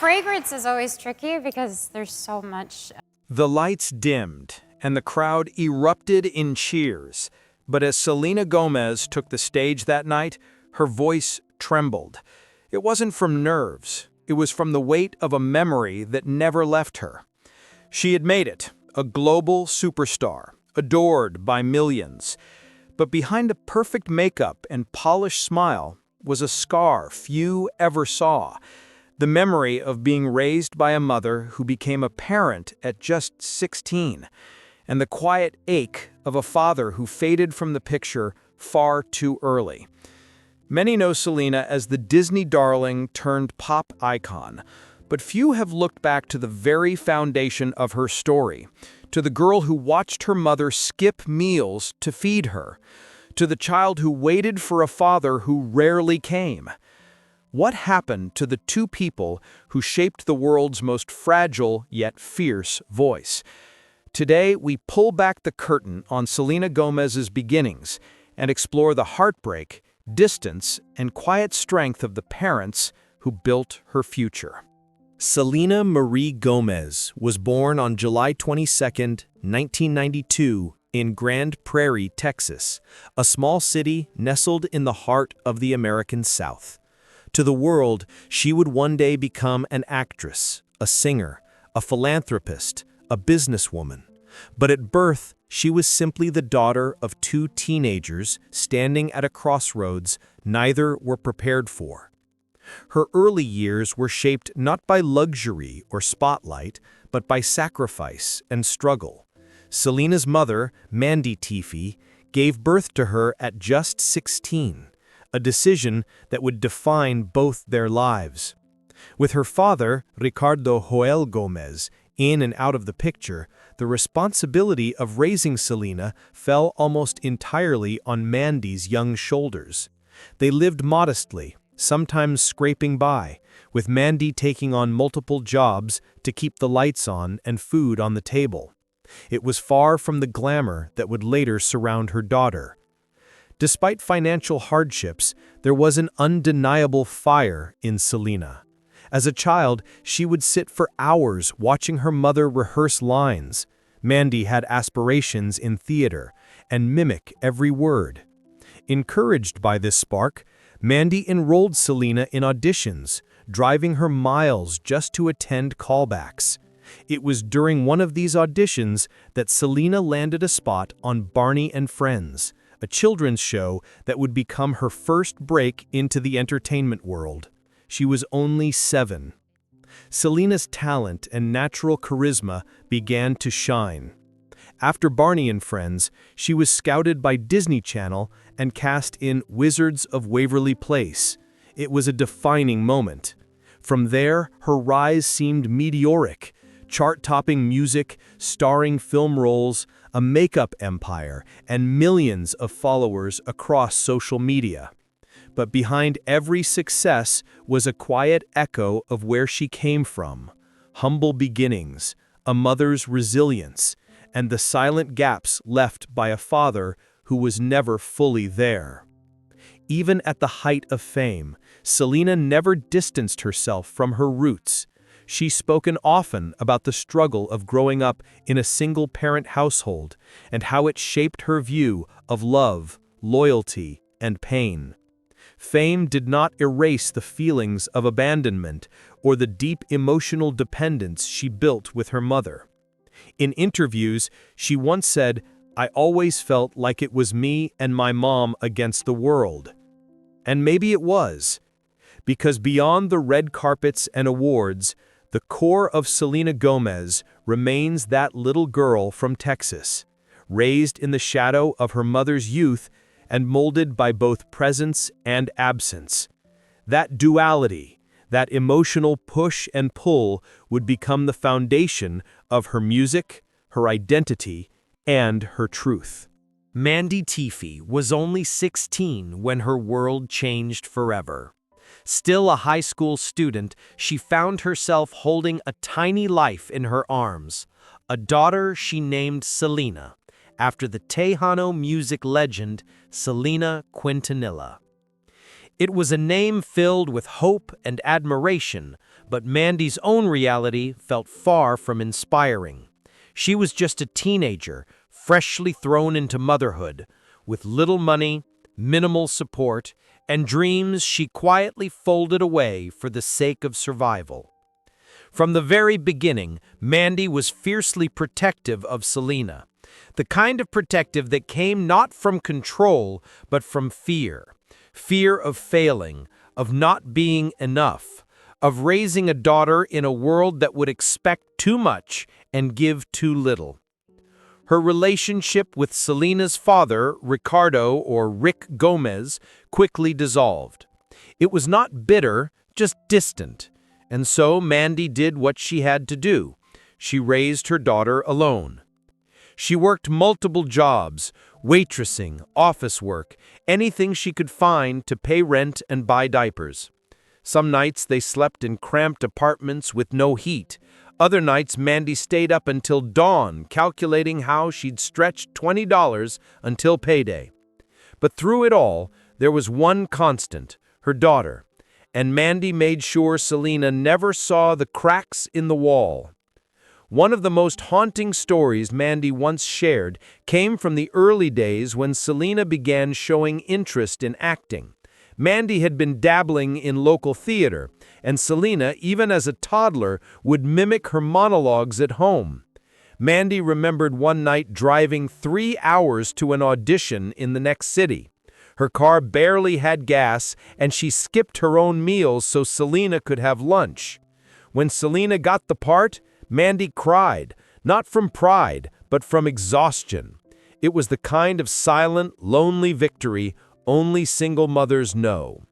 Fragrance is always tricky because there's so much. The lights dimmed, and the crowd erupted in cheers. But as Selena Gomez took the stage that night, her voice trembled. It wasn't from nerves. It was from the weight of a memory that never left her. She had made it, a global superstar, adored by millions. But behind the perfect makeup and polished smile was a scar few ever saw. The memory of being raised by a mother who became a parent at just 16, and the quiet ache of a father who faded from the picture far too early. Many know Selena as the Disney darling turned pop icon, but few have looked back to the very foundation of her story, to the girl who watched her mother skip meals to feed her, to the child who waited for a father who rarely came. What happened to the two people who shaped the world's most fragile yet fierce voice? Today, we pull back the curtain on Selena Gomez's beginnings and explore the heartbreak, distance, and quiet strength of the parents who built her future. Selena Marie Gomez was born on July 22, 1992, in Grand Prairie, Texas, a small city nestled in the heart of the American South. To the world, she would one day become an actress, a singer, a philanthropist, a businesswoman. But at birth, she was simply the daughter of two teenagers standing at a crossroads neither were prepared for. Her early years were shaped not by luxury or spotlight, but by sacrifice and struggle. Selena's mother, Mandy, gave birth to her at just 16. A decision that would define both their lives. With her father, Ricardo Joel Gomez, in and out of the picture, the responsibility of raising Selena fell almost entirely on Mandy's young shoulders. They lived modestly, sometimes scraping by, with Mandy taking on multiple jobs to keep the lights on and food on the table. It was far from the glamour that would later surround her daughter. Despite financial hardships, there was an undeniable fire in Selena. As a child, she would sit for hours watching her mother rehearse lines. Mandy had aspirations in theater and mimic every word. Encouraged by this spark, Mandy enrolled Selena in auditions, driving her miles just to attend callbacks. It was during one of these auditions that Selena landed a spot on Barney and Friends, a children's show that would become her first break into the entertainment world. She was only 7. Selena's talent and natural charisma began to shine. After Barney and Friends, she was scouted by Disney Channel and cast in Wizards of Waverly Place. It was a defining moment. From there, her rise seemed meteoric. Chart-topping music, starring film roles, a makeup empire, and millions of followers across social media. But behind every success was a quiet echo of where she came from. Humble beginnings, a mother's resilience, and the silent gaps left by a father who was never fully there. Even at the height of fame, Selena never distanced herself from her roots. She's spoken often about the struggle of growing up in a single-parent household and how it shaped her view of love, loyalty, and pain. Fame did not erase the feelings of abandonment or the deep emotional dependence she built with her mother. In interviews, she once said, "I always felt like it was me and my mom against the world." And maybe it was, because beyond the red carpets and awards, the core of Selena Gomez remains that little girl from Texas, raised in the shadow of her mother's youth and molded by both presence and absence. That duality, that emotional push and pull would become the foundation of her music, her identity, and her truth. Mandy was only 16 when her world changed forever. Still a high school student, she found herself holding a tiny life in her arms, a daughter she named Selena, after the Tejano music legend Selena Quintanilla. It was a name filled with hope and admiration, but Mandy's own reality felt far from inspiring. She was just a teenager, freshly thrown into motherhood, with little money, minimal support, and dreams she quietly folded away for the sake of survival. From the very beginning, Mandy was fiercely protective of Selena, the kind of protective that came not from control, but from fear. Fear of failing, of not being enough, of raising a daughter in a world that would expect too much and give too little. Her relationship with Selena's father, Ricardo or Rick Gomez, quickly dissolved. It was not bitter, just distant. And so Mandy did what she had to do. She raised her daughter alone. She worked multiple jobs, waitressing, office work, anything she could find to pay rent and buy diapers. Some nights they slept in cramped apartments with no heat. Other nights Mandy stayed up until dawn calculating how she'd stretch $20 until payday. But through it all, there was one constant, her daughter, and Mandy made sure Selena never saw the cracks in the wall. One of the most haunting stories Mandy once shared came from the early days when Selena began showing interest in acting. Mandy had been dabbling in local theater, and Selena, even as a toddler, would mimic her monologues at home. Mandy remembered one night driving 3 hours to an audition in the next city. Her car barely had gas, and she skipped her own meals so Selena could have lunch. When Selena got the part, Mandy cried, not from pride, but from exhaustion. It was the kind of silent, lonely victory only single mothers know.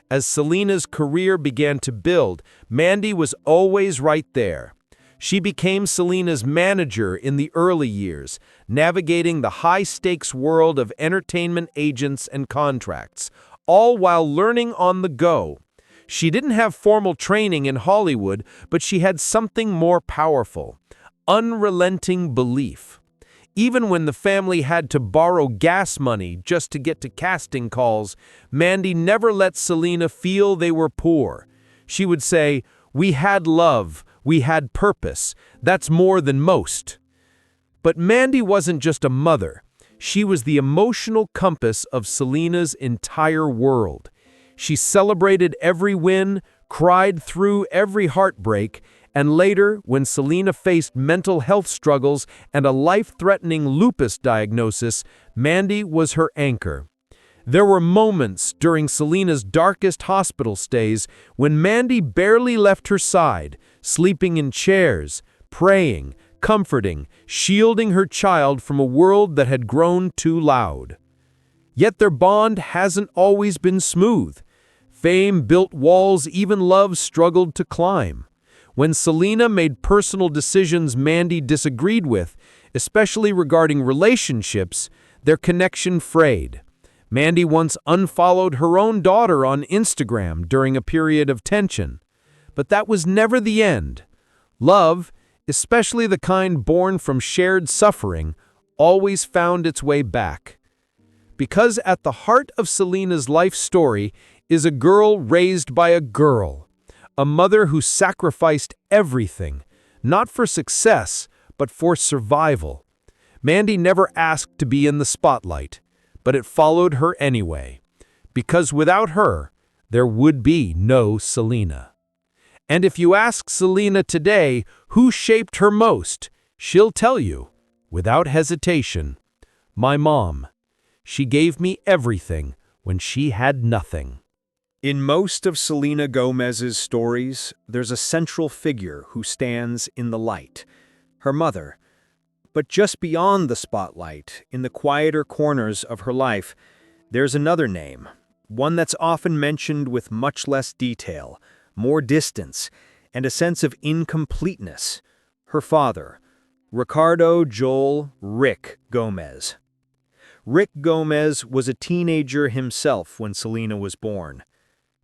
As Selena's career began to build, Mandy was always right there. She became Selena's manager in the early years, navigating the high-stakes world of entertainment agents and contracts, all while learning on the go. She didn't have formal training in Hollywood, but she had something more powerful: unrelenting belief. Even when the family had to borrow gas money just to get to casting calls, Mandy never let Selena feel they were poor. She would say, "We had love, we had purpose, that's more than most." But Mandy wasn't just a mother. She was the emotional compass of Selena's entire world. She celebrated every win, cried through every heartbreak, and later, when Selena faced mental health struggles and a life-threatening lupus diagnosis, Mandy was her anchor. There were moments during Selena's darkest hospital stays when Mandy barely left her side, sleeping in chairs, praying, comforting, shielding her child from a world that had grown too loud. Yet their bond hasn't always been smooth. Fame built walls even love struggled to climb. When Selena made personal decisions Mandy disagreed with, especially regarding relationships, their connection frayed. Mandy once unfollowed her own daughter on Instagram during a period of tension. But that was never the end. Love, especially the kind born from shared suffering, always found its way back. Because at the heart of Selena's life story is a girl raised by a girl, a mother who sacrificed everything, not for success, but for survival. Mandy never asked to be in the spotlight, but it followed her anyway, because without her, there would be no Selena. And if you ask Selena today who shaped her most, she'll tell you, without hesitation, "My mom. She gave me everything when she had nothing." In most of Selena Gomez's stories, there's a central figure who stands in the light, her mother. But just beyond the spotlight, in the quieter corners of her life, there's another name, one that's often mentioned with much less detail, more distance, and a sense of incompleteness: her father, Ricardo Joel Rick Gomez. Rick Gomez was a teenager himself when Selena was born.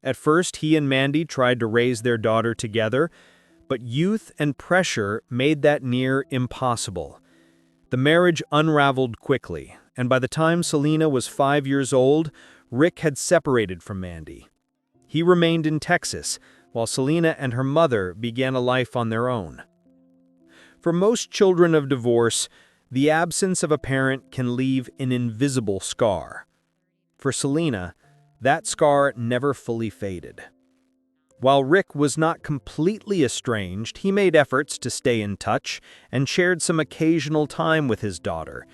At first, he and Mandy tried to raise their daughter together, but youth and pressure made that near impossible. The marriage unraveled quickly, and by the time Selena was 5 years old, Rick had separated from Mandy. He remained in Texas, while Selena and her mother began a life on their own. For most children of divorce, the absence of a parent can leave an invisible scar. For Selena, that scar never fully faded. While Rick was not completely estranged, he made efforts to stay in touch and shared some occasional time with his daughter.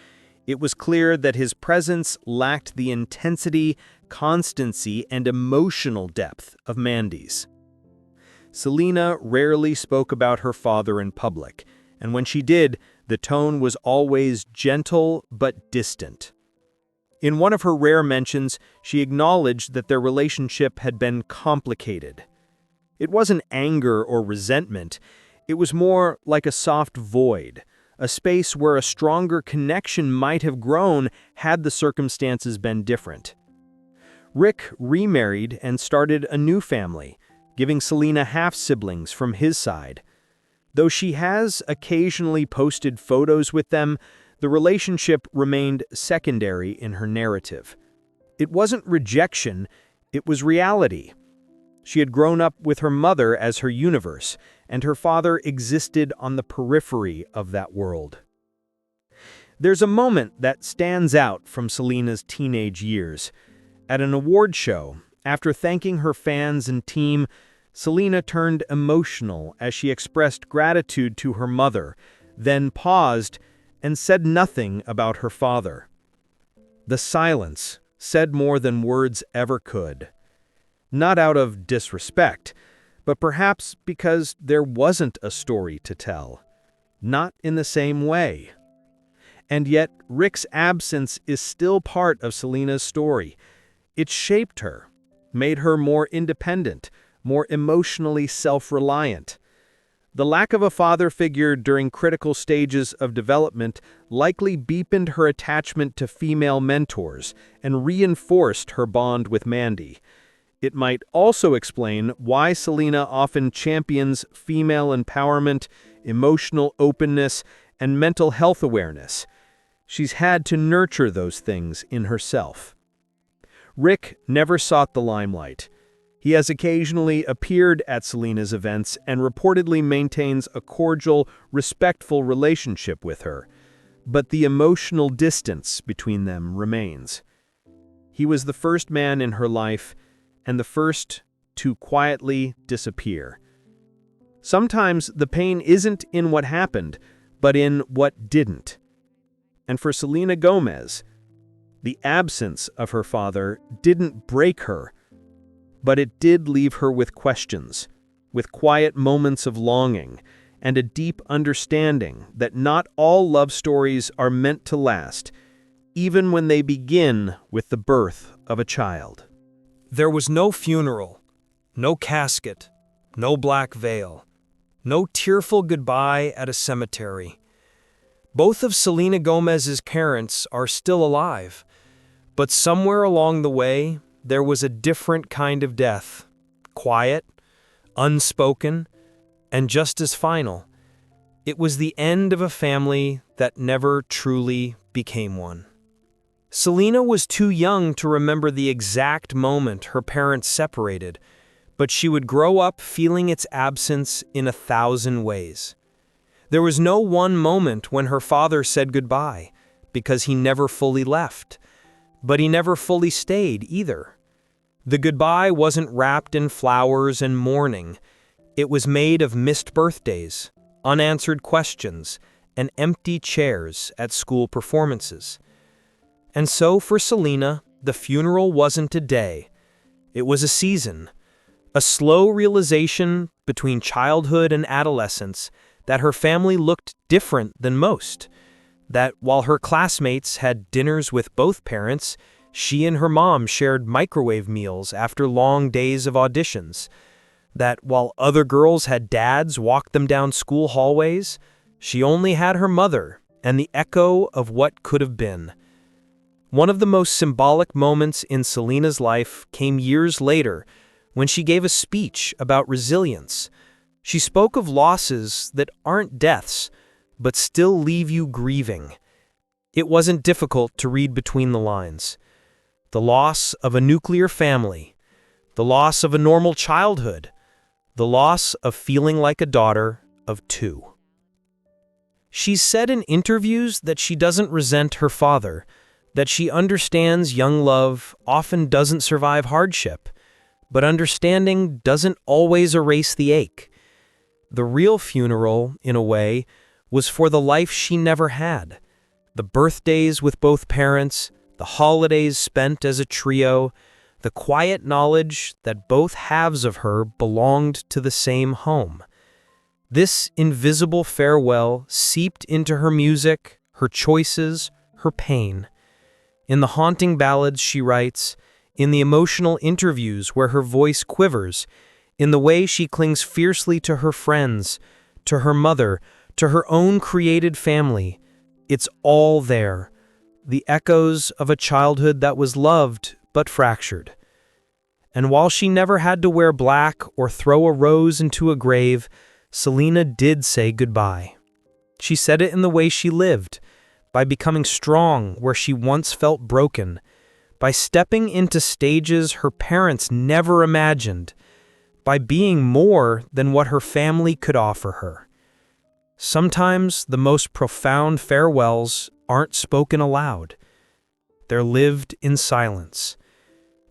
It was clear that his presence lacked the intensity, constancy, and emotional depth of Mandy's. Selena rarely spoke about her father in public, and when she did, the tone was always gentle but distant. In one of her rare mentions, she acknowledged that their relationship had been complicated. It wasn't anger or resentment, it was more like a soft void, a space where a stronger connection might have grown had the circumstances been different. Rick remarried and started a new family, giving Selena half-siblings from his side. Though she has occasionally posted photos with them, the relationship remained secondary in her narrative. It wasn't rejection, it was reality. She had grown up with her mother as her universe, and her father existed on the periphery of that world. There's a moment that stands out from Selena's teenage years. At an award show, after thanking her fans and team, Selena turned emotional as she expressed gratitude to her mother, then paused and said nothing about her father. The silence said more than words ever could. Not out of disrespect, but perhaps because there wasn't a story to tell. Not in the same way. And yet, Rick's absence is still part of Selena's story. It shaped her, made her more independent, more emotionally self-reliant. The lack of a father figure during critical stages of development likely deepened her attachment to female mentors and reinforced her bond with Mandy. It might also explain why Selena often champions female empowerment, emotional openness, and mental health awareness. She's had to nurture those things in herself. Rick never sought the limelight. He has occasionally appeared at Selena's events and reportedly maintains a cordial, respectful relationship with her, but the emotional distance between them remains. He was the first man in her life and the first to quietly disappear. Sometimes the pain isn't in what happened, but in what didn't. And for Selena Gomez, the absence of her father didn't break her, but it did leave her with questions, with quiet moments of longing, and a deep understanding that not all love stories are meant to last, even when they begin with the birth of a child. There was no funeral, no casket, no black veil, no tearful goodbye at a cemetery. Both of Selena Gomez's parents are still alive, but somewhere along the way, there was a different kind of death, quiet, unspoken, and just as final. It was the end of a family that never truly became one. Selena was too young to remember the exact moment her parents separated, but she would grow up feeling its absence in 1,000 ways. There was no one moment when her father said goodbye, because he never fully left, but he never fully stayed either. The goodbye wasn't wrapped in flowers and mourning. It was made of missed birthdays, unanswered questions, and empty chairs at school performances. And so for Selena, the funeral wasn't a day. It was a season, a slow realization between childhood and adolescence that her family looked different than most, that while her classmates had dinners with both parents, she and her mom shared microwave meals after long days of auditions, that while other girls had dads walk them down school hallways, she only had her mother and the echo of what could have been. One of the most symbolic moments in Selena's life came years later when she gave a speech about resilience. She spoke of losses that aren't deaths, but still leave you grieving. It wasn't difficult to read between the lines. the loss of a nuclear family, the loss of a normal childhood, the loss of feeling like a daughter of two. She's said in interviews that she doesn't resent her father, that she understands young love often doesn't survive hardship, but understanding doesn't always erase the ache. The real funeral, in a way, was for the life she never had. The birthdays with both parents, the holidays spent as a trio, the quiet knowledge that both halves of her belonged to the same home. This invisible farewell seeped into her music, her choices, her pain. In the haunting ballads she writes, in the emotional interviews where her voice quivers, in the way she clings fiercely to her friends, to her mother, to her own created family, it's all there. The echoes of a childhood that was loved but fractured. And while she never had to wear black or throw a rose into a grave, Selena did say goodbye. She said it in the way she lived, by becoming strong where she once felt broken, by stepping into stages her parents never imagined, by being more than what her family could offer her. Sometimes the most profound farewells aren't spoken aloud. They're lived in silence.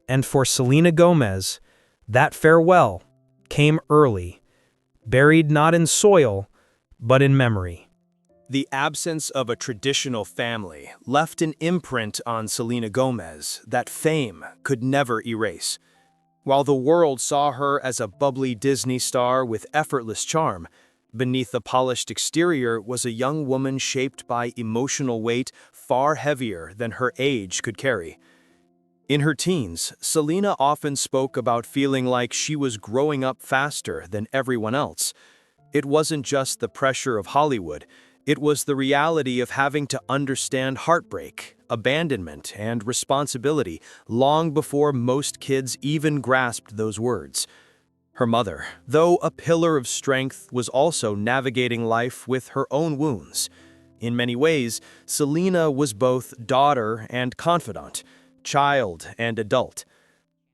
And for Selena Gomez, that farewell came early, buried not in soil, but in memory. The absence of a traditional family left an imprint on Selena Gomez that fame could never erase. While the world saw her as a bubbly Disney star with effortless charm, beneath the polished exterior was a young woman shaped by emotional weight far heavier than her age could carry. In her teens, Selena often spoke about feeling like she was growing up faster than everyone else. It wasn't just the pressure of Hollywood, it was the reality of having to understand heartbreak, abandonment, and responsibility long before most kids even grasped those words. Her mother, though a pillar of strength, was also navigating life with her own wounds. In many ways, Selena was both daughter and confidant, child and adult.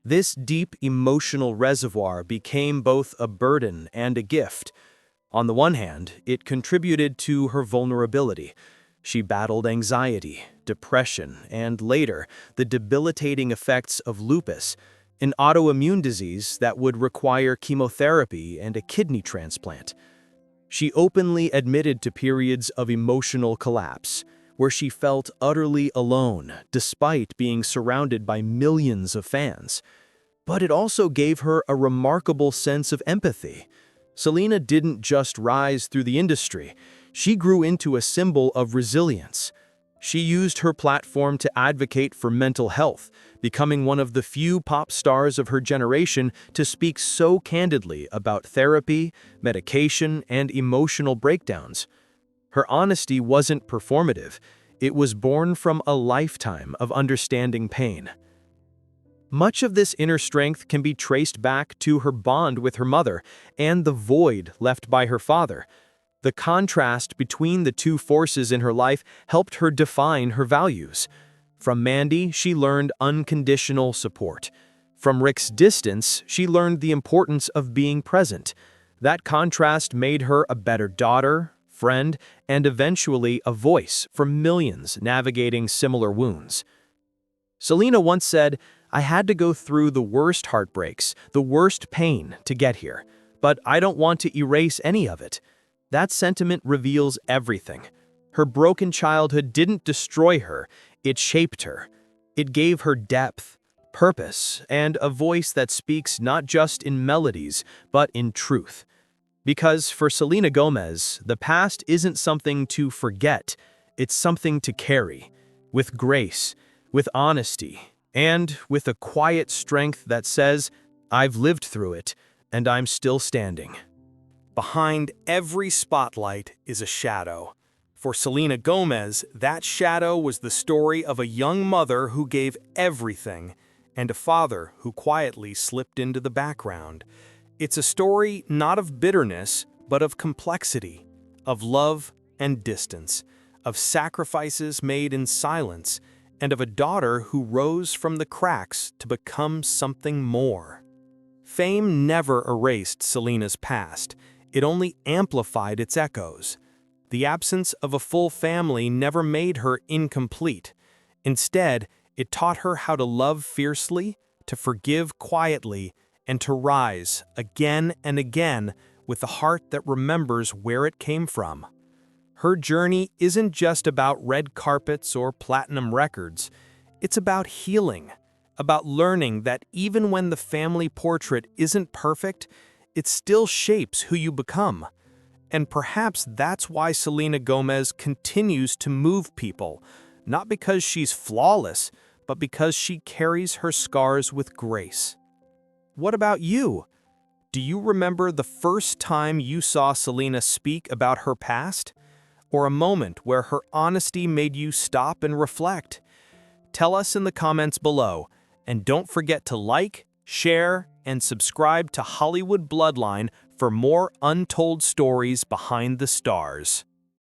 This deep emotional reservoir became both a burden and a gift. On the one hand, it contributed to her vulnerability. She battled anxiety, depression, and later, the debilitating effects of lupus, an autoimmune disease that would require chemotherapy and a kidney transplant. She openly admitted to periods of emotional collapse, where she felt utterly alone despite being surrounded by millions of fans. But it also gave her a remarkable sense of empathy. Selena didn't just rise through the industry, she grew into a symbol of resilience. She used her platform to advocate for mental health, becoming one of the few pop stars of her generation to speak so candidly about therapy, medication, and emotional breakdowns. Her honesty wasn't performative, it was born from a lifetime of understanding pain. Much of this inner strength can be traced back to her bond with her mother and the void left by her father. The contrast between the two forces in her life helped her define her values. From Mandy, she learned unconditional support. From Rick's distance, she learned the importance of being present. That contrast made her a better daughter, friend, and eventually a voice for millions navigating similar wounds. Selena once said, "I had to go through the worst heartbreaks, the worst pain to get here, but I don't want to erase any of it." That sentiment reveals everything. Her broken childhood didn't destroy her, it shaped her. It gave her depth, purpose, and a voice that speaks not just in melodies, but in truth. Because for Selena Gomez, the past isn't something to forget, it's something to carry, with grace, with honesty, and with a quiet strength that says, "I've lived through it, and I'm still standing." Behind every spotlight is a shadow. For Selena Gomez, that shadow was the story of a young mother who gave everything, and a father who quietly slipped into the background. It's a story not of bitterness, but of complexity, of love and distance, of sacrifices made in silence, and of a daughter who rose from the cracks to become something more. Fame never erased Selena's past, it only amplified its echoes. The absence of a full family never made her incomplete. Instead, it taught her how to love fiercely, to forgive quietly, and to rise again and again with a heart that remembers where it came from. Her journey isn't just about red carpets or platinum records. It's about healing, about learning that even when the family portrait isn't perfect, it still shapes who you become. And perhaps that's why Selena Gomez continues to move people, not because she's flawless, but because she carries her scars with grace. What about you? Do you remember the first time you saw Selena speak about her past? Or a moment where her honesty made you stop and reflect? Tell us in the comments below, and don't forget to like, share, and subscribe to Hollywood Bloodline for more untold stories behind the stars.